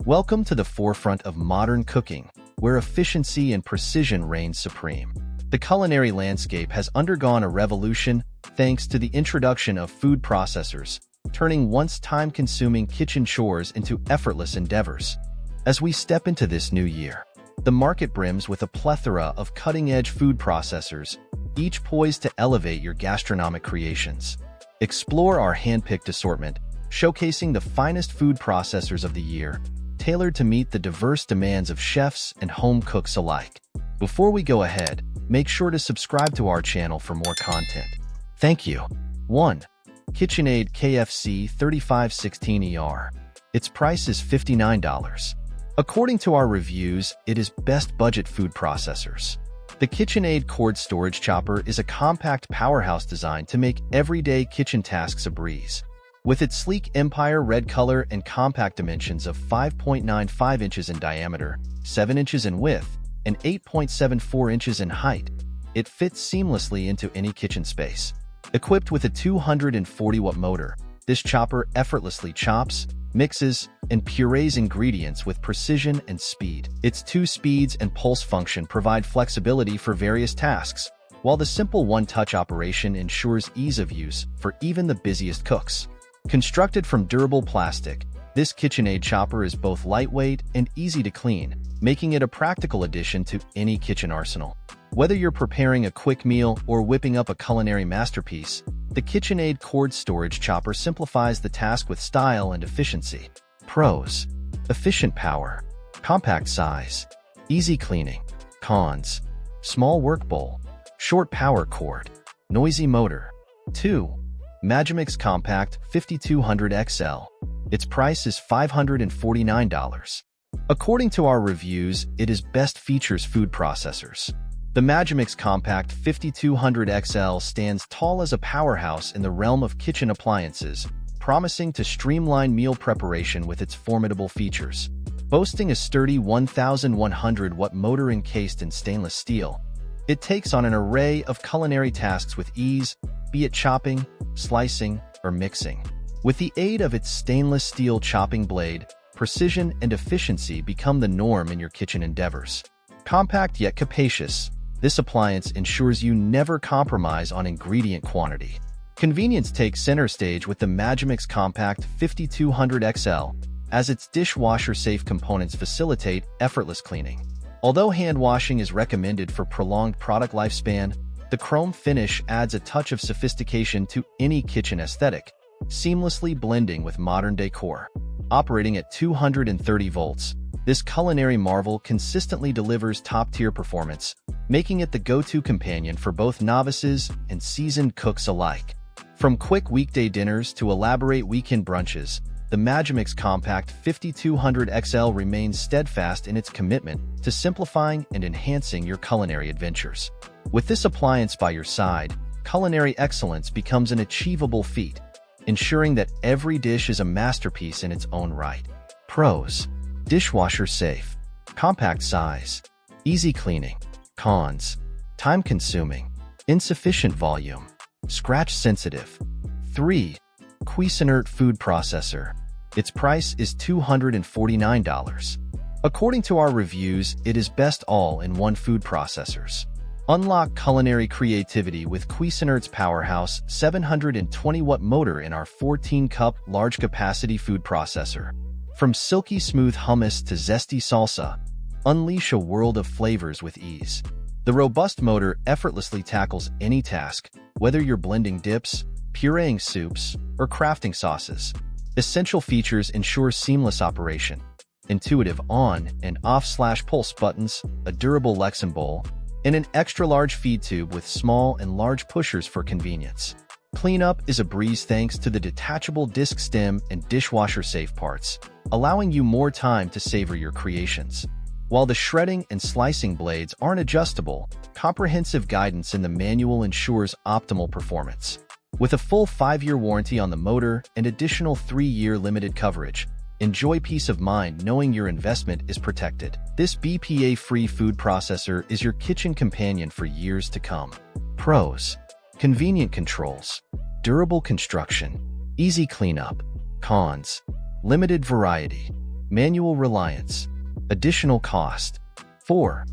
Welcome to the forefront of modern cooking, where efficiency and precision reign supreme. The culinary landscape has undergone a revolution thanks to the introduction of food processors, turning once time-consuming kitchen chores into effortless endeavors. As we step into this new year, the market brims with a plethora of cutting-edge food processors, each poised to elevate your gastronomic creations. Explore our hand-picked assortment, showcasing the finest food processors of the year, tailored to meet the diverse demands of chefs and home cooks alike. Before we go ahead, make sure to subscribe to our channel for more content. Thank you. 1. KitchenAid KFC3516ER. Its price is $59. According to our reviews, it is best budget food processors. The KitchenAid cord storage chopper is a compact powerhouse designed to make everyday kitchen tasks a breeze. With its sleek Empire red color and compact dimensions of 5.95 inches in diameter, 7 inches in width, and 8.74 inches in height, it fits seamlessly into any kitchen space. Equipped with a 240-watt motor, this chopper effortlessly chops, mixes, and purees ingredients with precision and speed. Its 2 speeds and pulse function provide flexibility for various tasks, while the simple one-touch operation ensures ease of use for even the busiest cooks. Constructed from durable plastic, this KitchenAid chopper is both lightweight and easy to clean, making it a practical addition to any kitchen arsenal. Whether you're preparing a quick meal or whipping up a culinary masterpiece, the KitchenAid cord storage chopper simplifies the task with style and efficiency. Pros: efficient power, compact size, easy cleaning. Cons: small work bowl, short power cord, noisy motor. 2. Magimix Compact 5200XL. Its price is $549. According to our reviews, it is best features food processors. The Magimix Compact 5200XL stands tall as a powerhouse in the realm of kitchen appliances, promising to streamline meal preparation with its formidable features. Boasting a sturdy 1,100-watt motor encased in stainless steel, it takes on an array of culinary tasks with ease, be it chopping, slicing, or mixing. With the aid of its stainless steel chopping blade, precision and efficiency become the norm in your kitchen endeavors. Compact yet capacious, this appliance ensures you never compromise on ingredient quantity. Convenience takes center stage with the Magimix Compact 5200XL, as its dishwasher-safe components facilitate effortless cleaning. Although hand washing is recommended for prolonged product lifespan, the chrome finish adds a touch of sophistication to any kitchen aesthetic, seamlessly blending with modern decor. Operating at 230 volts, this culinary marvel consistently delivers top-tier performance, making it the go-to companion for both novices and seasoned cooks alike. From quick weekday dinners to elaborate weekend brunches, the Magimix Compact 5200XL remains steadfast in its commitment to simplifying and enhancing your culinary adventures. With this appliance by your side, culinary excellence becomes an achievable feat, ensuring that every dish is a masterpiece in its own right. Pros: dishwasher safe, compact size, easy cleaning. Cons: time-consuming, insufficient volume, scratch sensitive. 3. Cuisinart food processor. Its price is $249. According to our reviews, it is best all-in-one food processors. Unlock culinary creativity with Cuisinart's powerhouse 720-watt motor in our 14-cup large-capacity food processor. From silky smooth hummus to zesty salsa, unleash a world of flavors with ease. The robust motor effortlessly tackles any task, whether you're blending dips, pureeing soups, or crafting sauces. Essential features ensure seamless operation. Intuitive on- and off/pulse buttons, a durable Lexan bowl, and an extra-large feed tube with small and large pushers for convenience. Cleanup is a breeze thanks to the detachable disc stem and dishwasher-safe parts, allowing you more time to savor your creations. While the shredding and slicing blades aren't adjustable, comprehensive guidance in the manual ensures optimal performance. With a full 5-year warranty on the motor and additional 3-year limited coverage, enjoy peace of mind knowing your investment is protected. This BPA-free food processor is your kitchen companion for years to come. Pros: convenient controls, durable construction, easy cleanup. Cons: limited variety, Manual reliance. Additional cost. 4.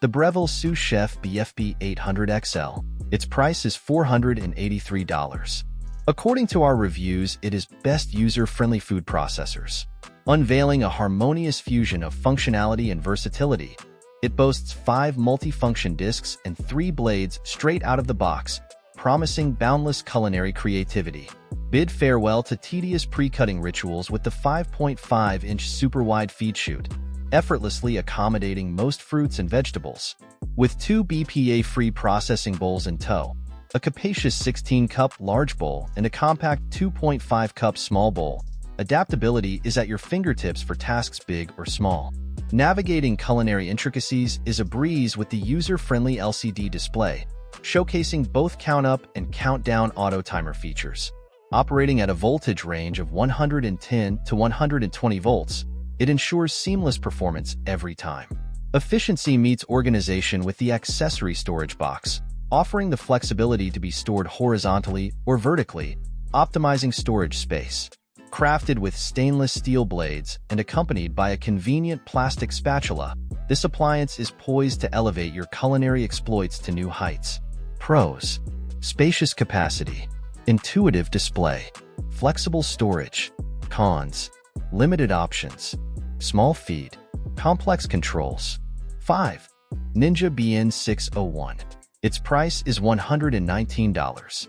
The Breville Sous Chef BFB 800XL. Its price is $483. According to our reviews, it is best user-friendly food processors. Unveiling a harmonious fusion of functionality and versatility, it boasts 5 multifunction discs and 3 blades straight out of the box, promising boundless culinary creativity. Bid farewell to tedious pre-cutting rituals with the 5.5-inch super-wide feed chute, effortlessly accommodating most fruits and vegetables. With 2 BPA-free processing bowls in tow, a capacious 16-cup large bowl and a compact 2.5-cup small bowl, adaptability is at your fingertips for tasks big or small. Navigating culinary intricacies is a breeze with the user-friendly LCD display, showcasing both count-up and count-down auto-timer features. Operating at a voltage range of 110 to 120 volts, it ensures seamless performance every time. Efficiency meets organization with the accessory storage box, offering the flexibility to be stored horizontally or vertically, optimizing storage space. Crafted with stainless steel blades and accompanied by a convenient plastic spatula, this appliance is poised to elevate your culinary exploits to new heights. Pros: spacious capacity, intuitive display, flexible storage. Cons: limited options, small feed, complex controls. 5. Ninja BN601. Its price is $119.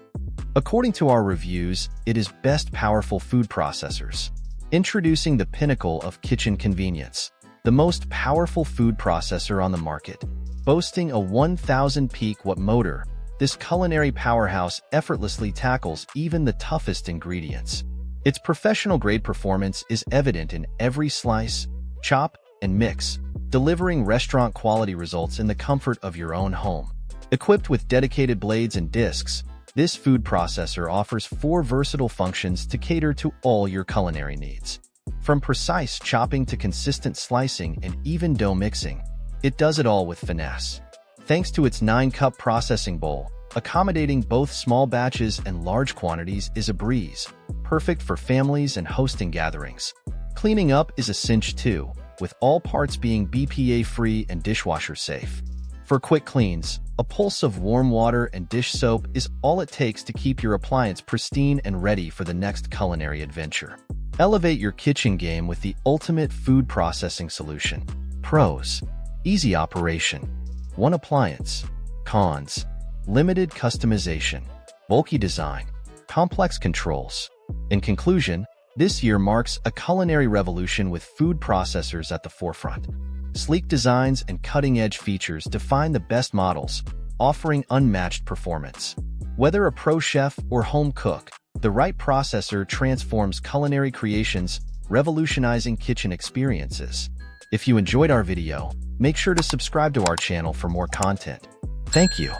According to our reviews, it is best powerful food processors. Introducing the pinnacle of kitchen convenience, the most powerful food processor on the market. Boasting a 1,000 peak watt motor, this culinary powerhouse effortlessly tackles even the toughest ingredients. Its professional-grade performance is evident in every slice, chop, and mix, delivering restaurant-quality results in the comfort of your own home. Equipped with dedicated blades and discs, this food processor offers 4 versatile functions to cater to all your culinary needs. From precise chopping to consistent slicing and even dough mixing, it does it all with finesse. Thanks to its 9-cup processing bowl, accommodating both small batches and large quantities is a breeze, perfect for families and hosting gatherings. Cleaning up is a cinch too, with all parts being BPA-free and dishwasher-safe. For quick cleans, a pulse of warm water and dish soap is all it takes to keep your appliance pristine and ready for the next culinary adventure. Elevate your kitchen game with the ultimate food processing solution. Pros: easy operation, 1 appliance. Cons: limited customization, bulky design, complex controls. In conclusion, this year marks a culinary revolution with food processors at the forefront. Sleek designs and cutting-edge features define the best models, offering unmatched performance. Whether a pro chef or home cook, the right processor transforms culinary creations, revolutionizing kitchen experiences. If you enjoyed our video, make sure to subscribe to our channel for more content. Thank you.